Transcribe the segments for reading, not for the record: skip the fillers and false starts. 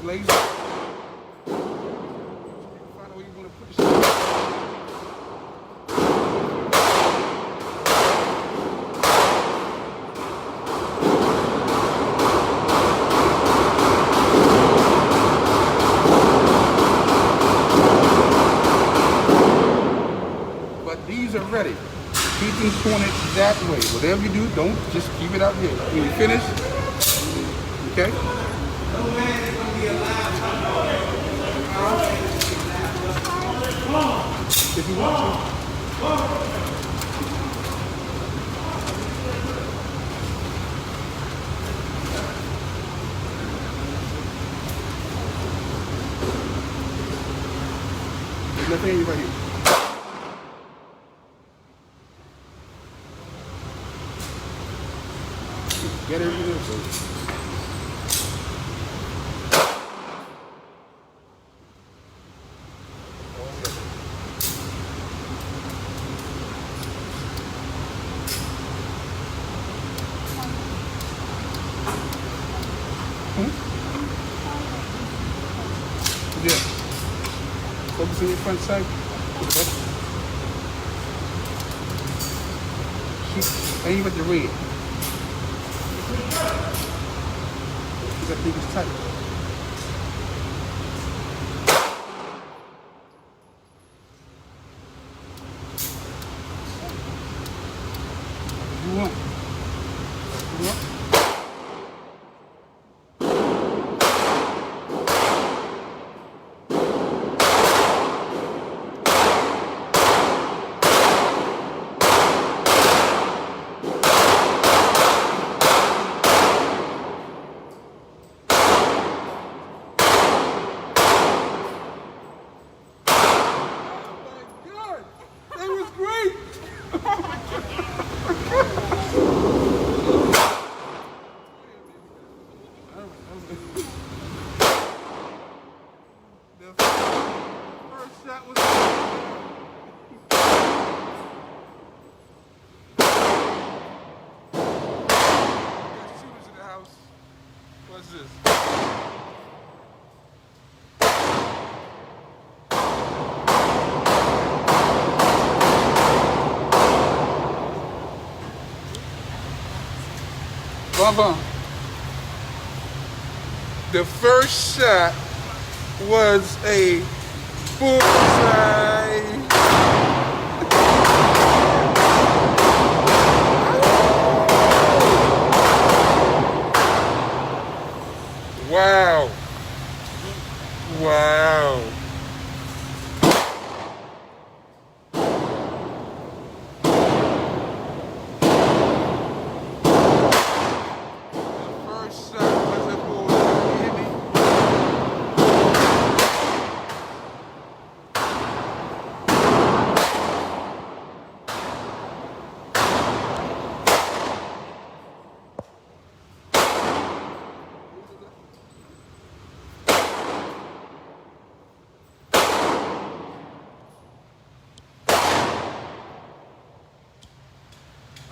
laser. Find out where you want to put the shit. But these are ready. Keep them pointed that way. Whatever you do, don't just keep it out here. When you finish, okay? If you want to. There's nothing in you right here. Get everything else. Yeah. Focus on your front side. Aim at the red. Because I think it's tight. You want? You want? The first shot was. Got shooters in the house. What's this? Bum. The first shot was a bullseye. Wow. Wow.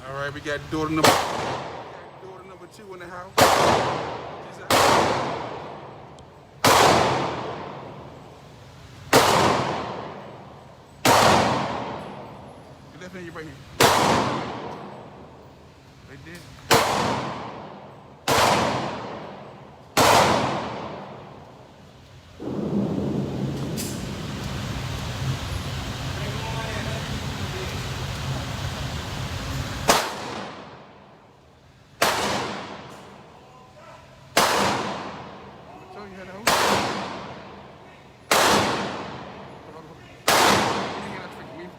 All right, we got daughter number 2 in the house. Your left hand, your right hand. Right there.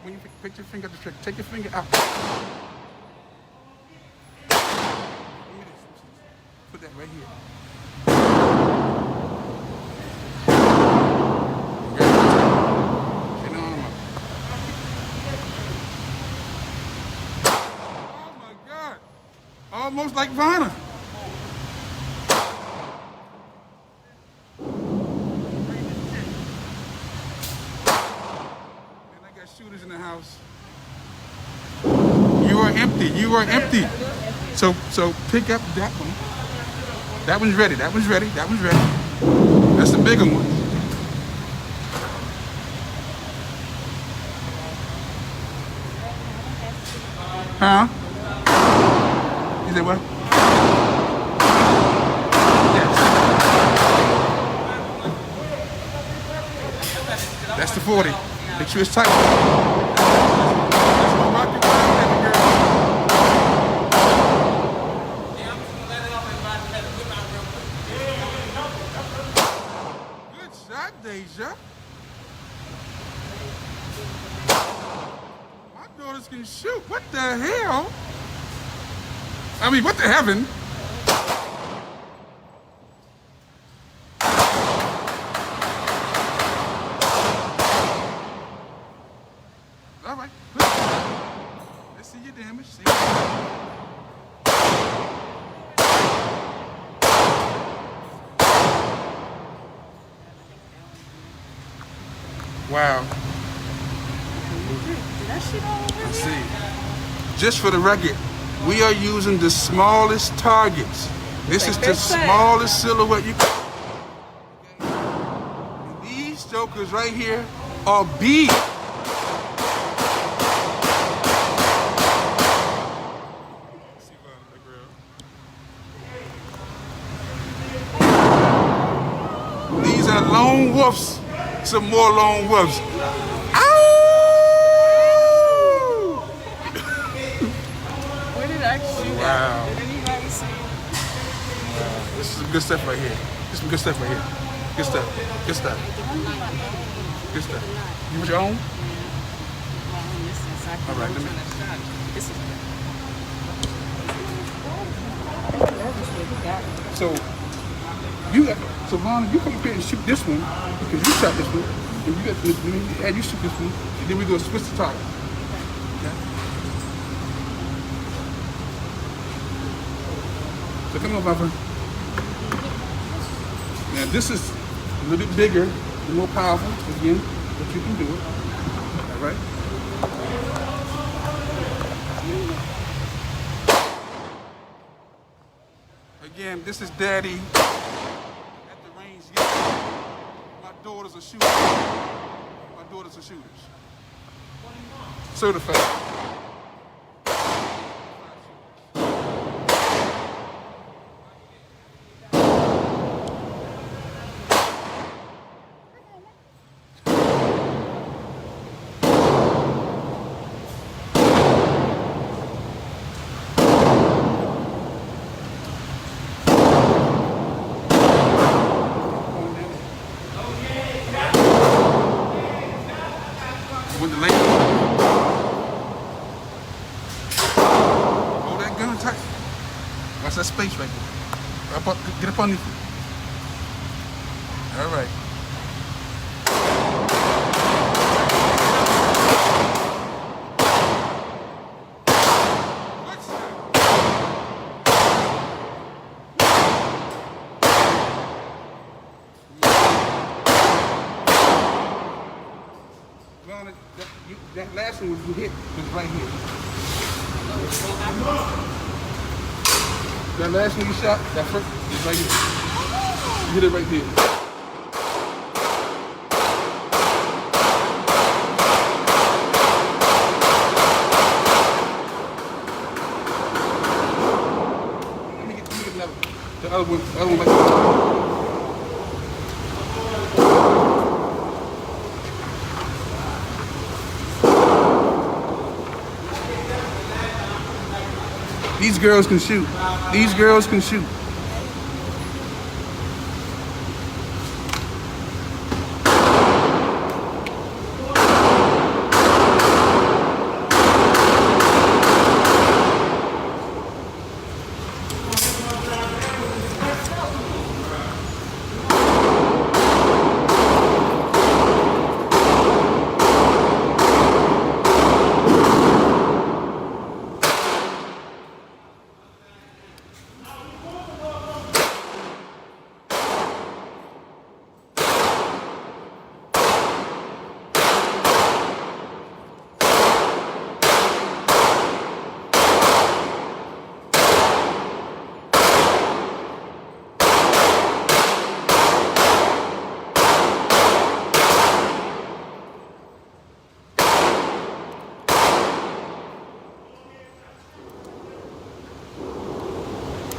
When you pick your finger up the trigger, take your finger out. Put that right here. Oh my God. Almost like Vanna. Shooters in the house. You are empty. You are empty. So pick up that one. That one's ready. That one's ready. That one's ready. That's the bigger one. Huh? You said what? Yes. That's the 40. Make sure it's tight. That's what rock your world, baby girl. Good shot, Deja. My daughters can shoot. What the hell? I mean, what the heaven? All right, let's see your damage. See. Wow. Let's see. Just for the record, we are using the smallest targets. This is the smallest silhouette you can. And these jokers right here are big. These are lone wolves. Some more lone wolves. Ow! Where did I shoot Wow. Did anybody see? Wow. This is some good stuff right here. This is some good stuff right here. Good stuff. Good stuff. Good stuff. You want your own? All right, let me. So Vaughn, you come up here and shoot this one because you shot this one, and you got and you shoot this one, and then we go switch the target. Okay? So come on, Papa. Now this is a little bit bigger, more powerful, again, but you can do it. All right? Again, this is Daddy at the range. My daughters are shooters. My daughters are shooters. Certified. With the lady, hold that gun tight. Watch that space right there. Get up underneath it. All right. That last one you hit was right here. That last one you shot, that first is right here. You hit it right there. Let me get another one. The other one right there. These girls can shoot. These girls can shoot.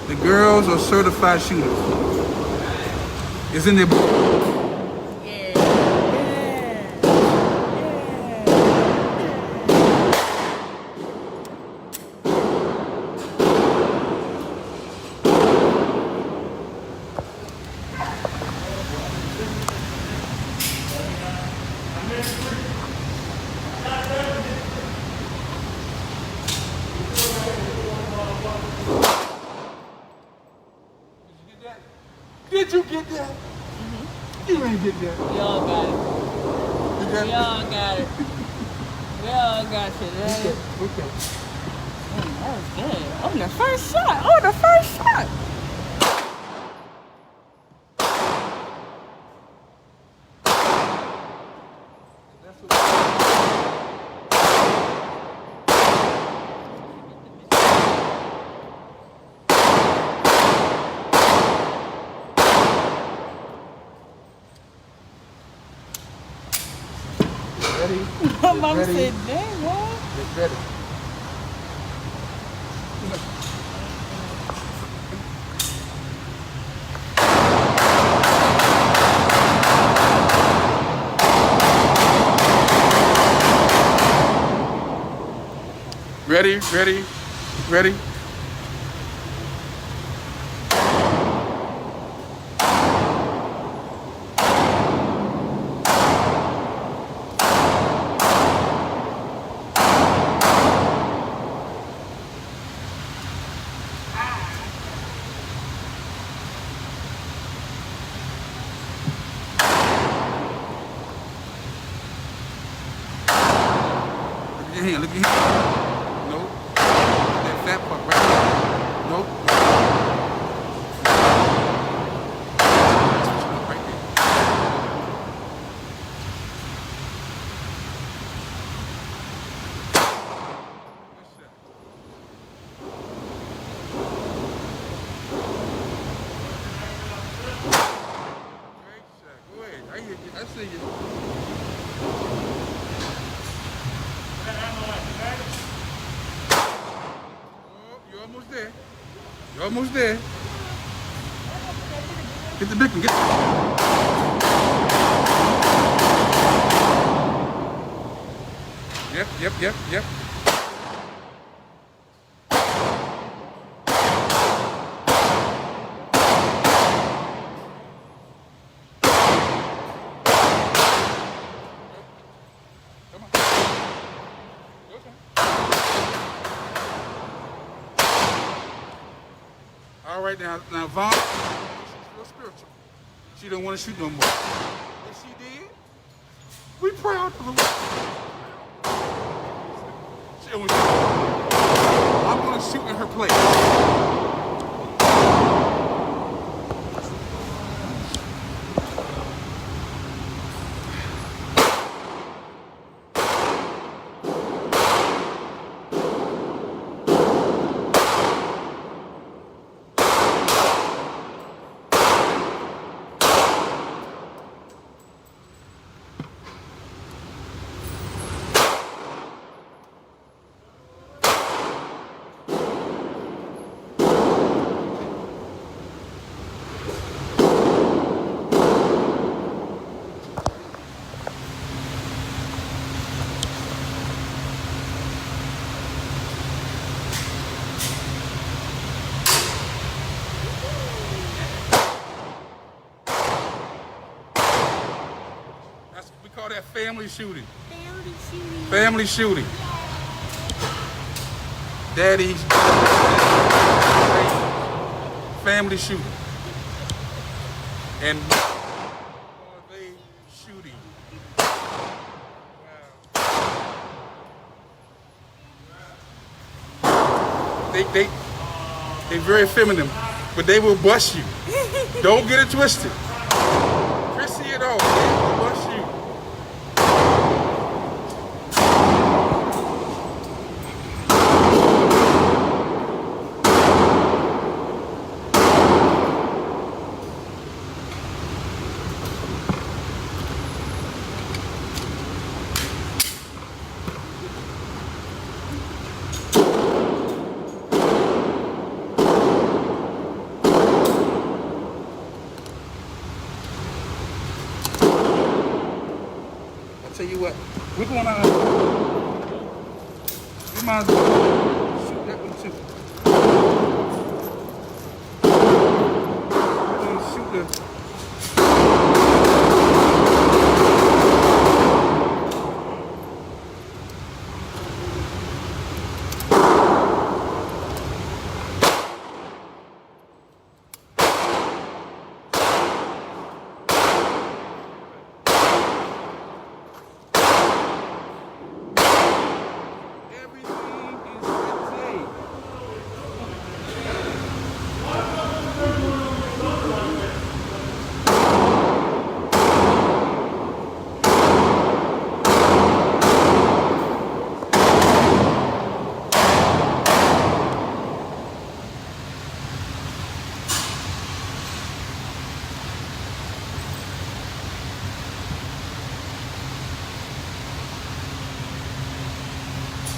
The girls are certified shooters. It's in their book. Did you get that? Mm-hmm. You ain't get that. We all got it. We all got it. We all got it. Right? Okay. That was good. On the first shot. On the first shot. Ready? My mom said, dang, what? It's ready. Ready, ready, ready. Look at your hand, look at your hand. Nope. That fat part right there. Nope. see you. Oh, you're almost there. You're almost there. Get the big one. Get Yep. Come on. Your turn. All right, now Vaughn, she's real spiritual. She don't want to shoot no more. If she did, we proud of her. She don't want to shoot. I'm going to shoot in her place. We call that family shooting. Family shooting. Daddy's family shooting. And are they shooting? Wow. They very feminine, but they will bust you. Don't get it twisted. Chrissy at all. They will bust you. Tell you what, we're going to, we might as well shoot that one too. We're going to shoot the,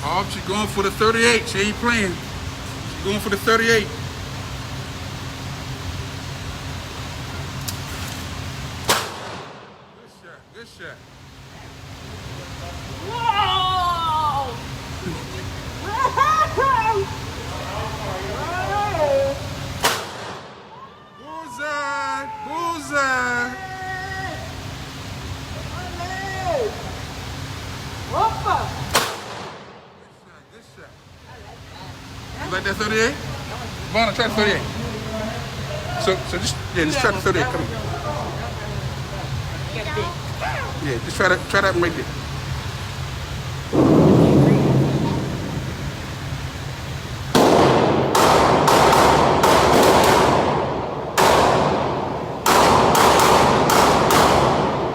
oh, she's going for the 38. She ain't playing. She's going for the 38. Good shot. Whoa! Bullseye. Whoppa! Good shot. You like that 38? Vaughn, try the 38. So just try the 38. Come on. Yeah, just try that one right there.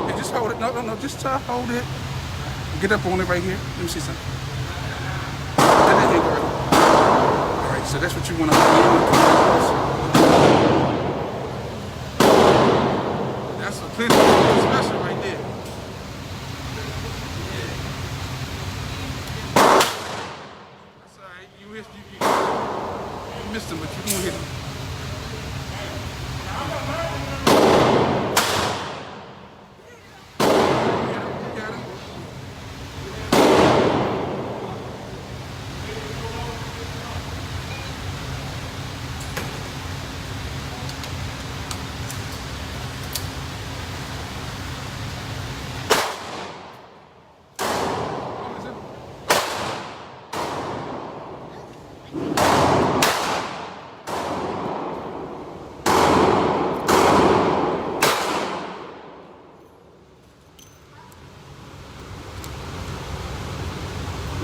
Yeah, just hold it. No, just hold it. Get up on it right here. Let me see something. Let that hang right. All right, so that's what you want to do. That's a plenty special right there.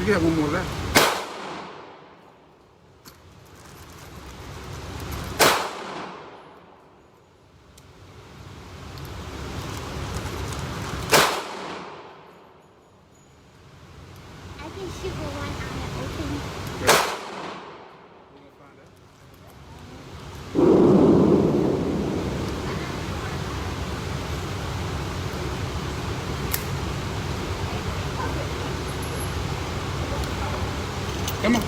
can have one more left. I can shoot the one on the open. We're gonna find out. Come on.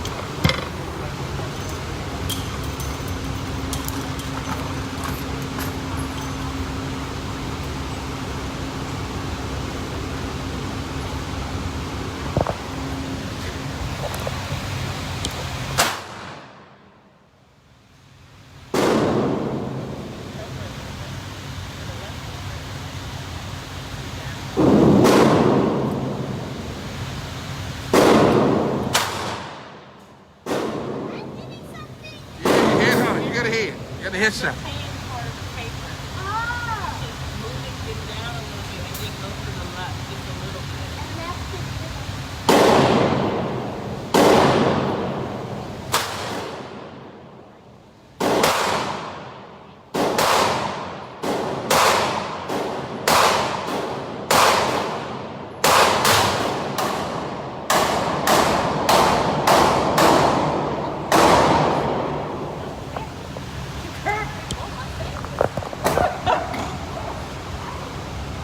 You got a head. You got a headshot. Paying for paper. Oh! Just move it, get down a little bit, and then go to the left just a little bit. And that's the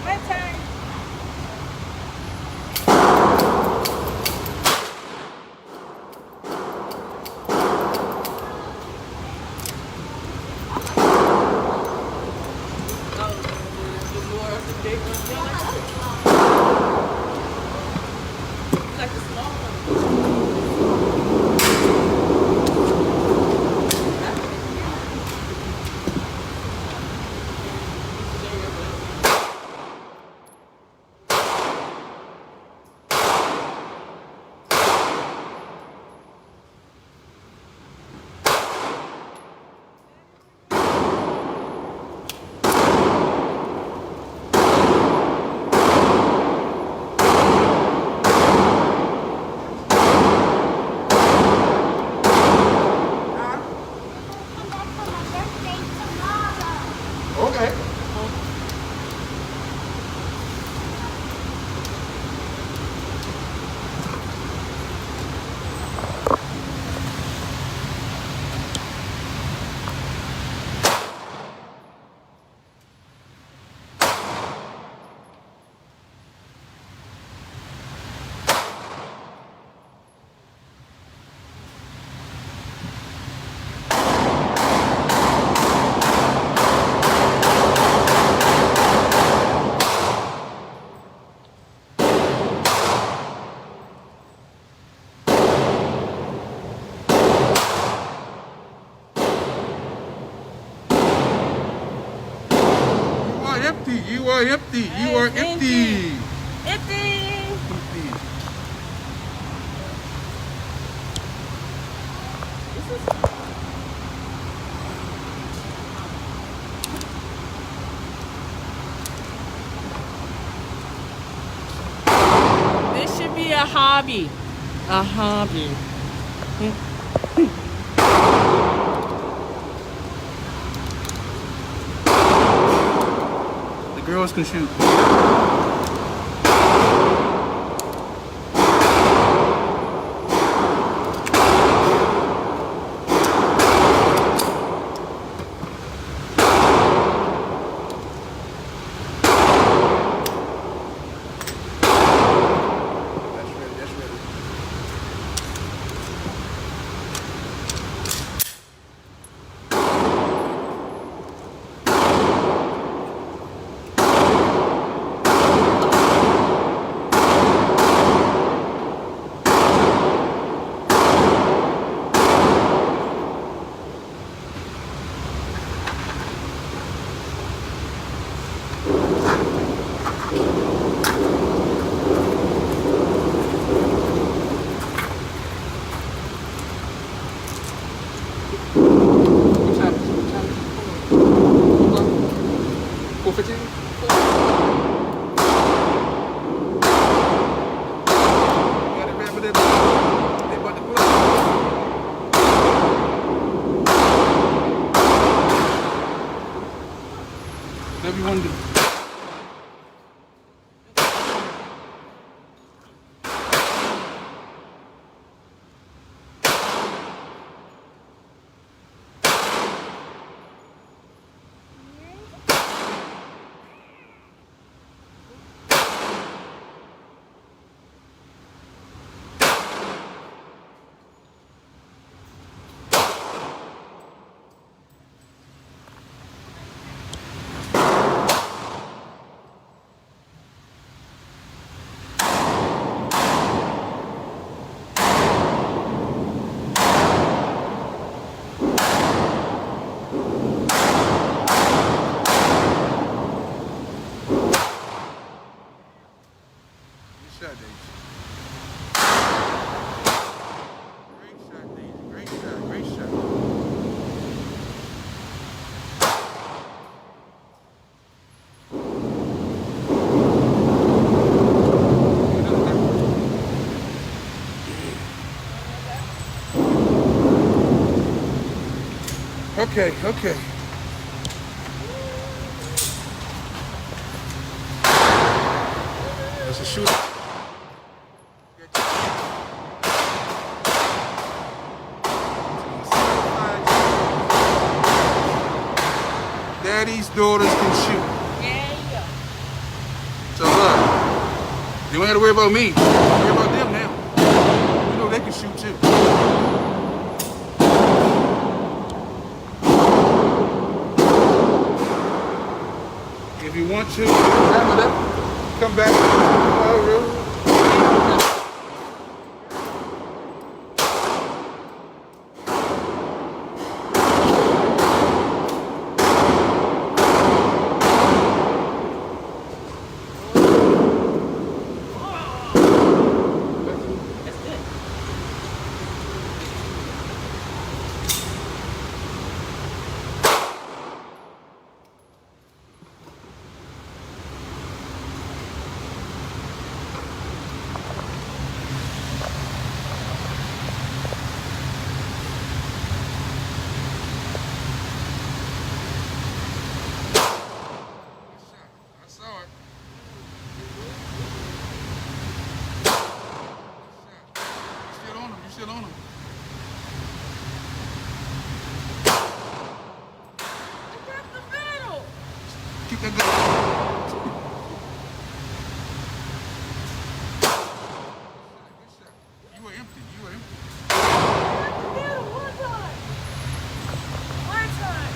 My turn. The more of the big one. Like the small one. come back for my birthday tomorrow. Okay. Empty. You are empty. You are It's empty. Empty. Empty. This should be a hobby. A hobby. The girls can shoot. That's ready. That's ready. What time is it? What time is it? 4:15? You got it, man, but Whatever you want to do. Great shot, Daisy. Great shot, great shot. Okay, okay. That's a shooter. Daddy's daughters can shoot. Yeah. So look, you don't have to worry about me. Worry about them now. You know they can shoot too. If you want to, hammer them. Come back. Still on him. Grab the middle. Keep that going. Good shot. You were empty. You were empty. Grab the middle one time. One time.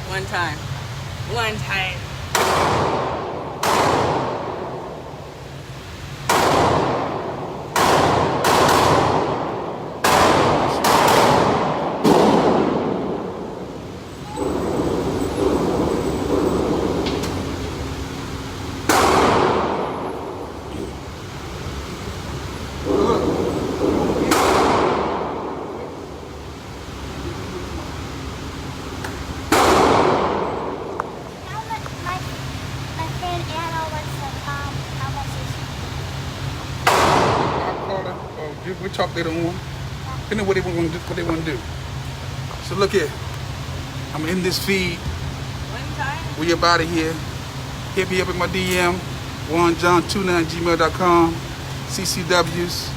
One time. One time. We talk later on. Depending on what they want to do. So look here. I'm in this feed. One time. We up out of here. Hit me up at my DM, juanjohn29@gmail.com, CCWs,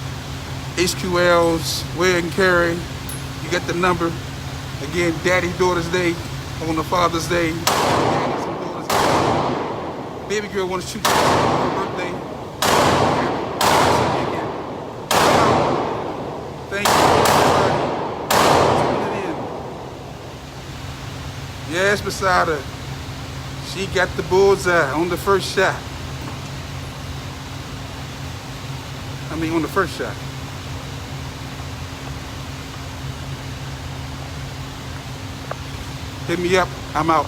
HQLs, Where and Carry. You get the number. Again, Daddy's Daughter's Day on the Father's Day. Daddy's and Daughter's Day. Baby girl wants to shoot you on her birthday. Thank you. Tuning in. Yes, Masada. She got the bullseye on the first shot. I mean, on the first shot. Hit me up. I'm out.